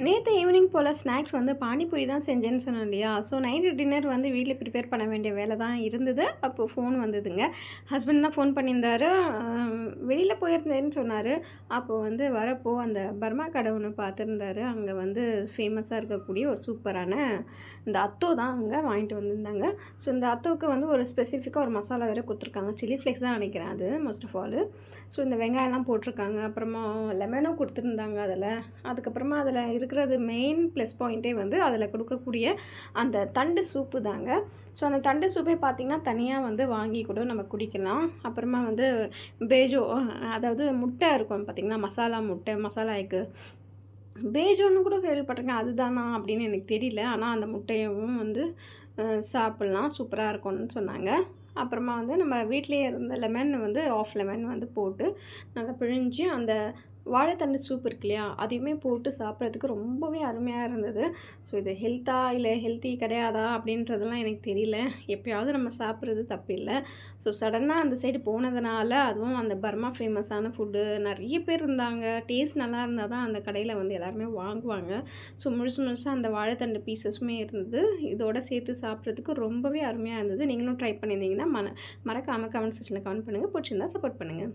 நேத்து ஈவினிங் போல ஸ்நாக்ஸ் வந்து பானிபூரி தான் செஞ்சேன்னு சொன்னேன் இல்லையா? ஸோ நைட்டு டின்னர் வந்து வீட்ல ப்ரிப்பேர் பண்ண வேண்டிய வேலை தான் இருந்தது. அப்போ ஃபோன் வந்ததுங்க. ஹஸ்பண்ட் தான் ஃபோன் பண்ணியிருந்தாரு. வெளியில போயிருந்தேன்னு சொன்னாரு. அப்போ வந்து வரப்போ அந்த பர்மா கடை ஒண்ணு பார்த்துருந்தாரு. அங்க வந்து ஃபேமஸா இருக்கக்கூடிய ஒரு சூப்பரான இந்த அத்தோ தான் அங்க வாங்கிட்டு வந்திருந்தாங்க. ஸோ இந்த அத்தோவுக்கு வந்து ஒரு ஸ்பெசிஃபிக்கா ஒரு மசாலா வேற குடுத்துருக்காங்க. சில்லி ஃப்ளேக்ஸ் தான் நினைக்கிறேன் அது மோஸ்ட் ஆஃப் ஆல். ஸோ இந்த வெங்காயம்லாம் போட்டிருக்காங்க. அப்புறமா லெமனும் குடுத்துருந்தாங்க அதில. அதுக்கப்புறமா அதில இருக்கிறது மெயின் ப்ளஸ் பாயிண்ட்டே வந்து அதில் கொடுக்கக்கூடிய அந்த தண்டு சூப்பு தாங்க. ஸோ அந்த தண்டு சூப்பே பார்த்திங்கன்னா தனியாக வந்து வாங்கி கூட நம்ம குடிக்கலாம். அப்புறமா வந்து பேஜோ அதாவது முட்டை இருக்கும் பார்த்திங்களா, மசாலா முட்டை, மசாலா எக்கு பேஜோன்னு கூட கேள்விப்பட்டிருக்கேன். அதுதானா அப்படின்னு எனக்கு தெரியல. ஆனால் அந்த முட்டையவும் வந்து சாப்பிட்லாம். சூப்பரா இருக்கும்னு சொன்னாங்க. அப்புறமா வந்து நம்ம வீட்லயே இருந்த லெமன் வந்து ஆஃப் லெமன் வந்து போட்டு நல்லா பிழிஞ்சு அந்த வாழைத்தண்டு சூப் இருக்கு இல்லையா? அதையுமே போட்டு சாப்பிட்றதுக்கு ரொம்பவே அருமையா இருந்தது. ஸோ இது ஹெல்த்தா இல்ல ஹெல்த்தி கிடையாதா அப்படின்றதெல்லாம் எனக்கு தெரியல. எப்பயாவது நம்ம சாப்பிட்றது தப்பில்ல. ஸோ சடனா அந்த சைடு போனதுனால, அதுவும் அந்த பர்மா ஃபேமஸான ஃபுட்டு நெறைய பேர் இருந்தாங்க. டேஸ்ட் நல்லா இருந்தா தான் அந்த கடையில வந்து எல்லாருமே வாங்குவாங்க. ஸோ முழுசு முழுசா அந்த வாழைத்தண்டு பீஸஸுமே இருந்தது. இதோட சேர்த்து சாப்பிட்றதுக்கு ரொம்பவே அருமையா இருந்தது. நீங்களும் ட்ரை பண்ணியிருந்தீங்கன்னா, மறக்காம கமெண்ட் செக்ஷன்ல கமெண்ட் பண்ணுங்க. பிடிச்சிருந்தா சப்போர்ட் பண்ணுங்க.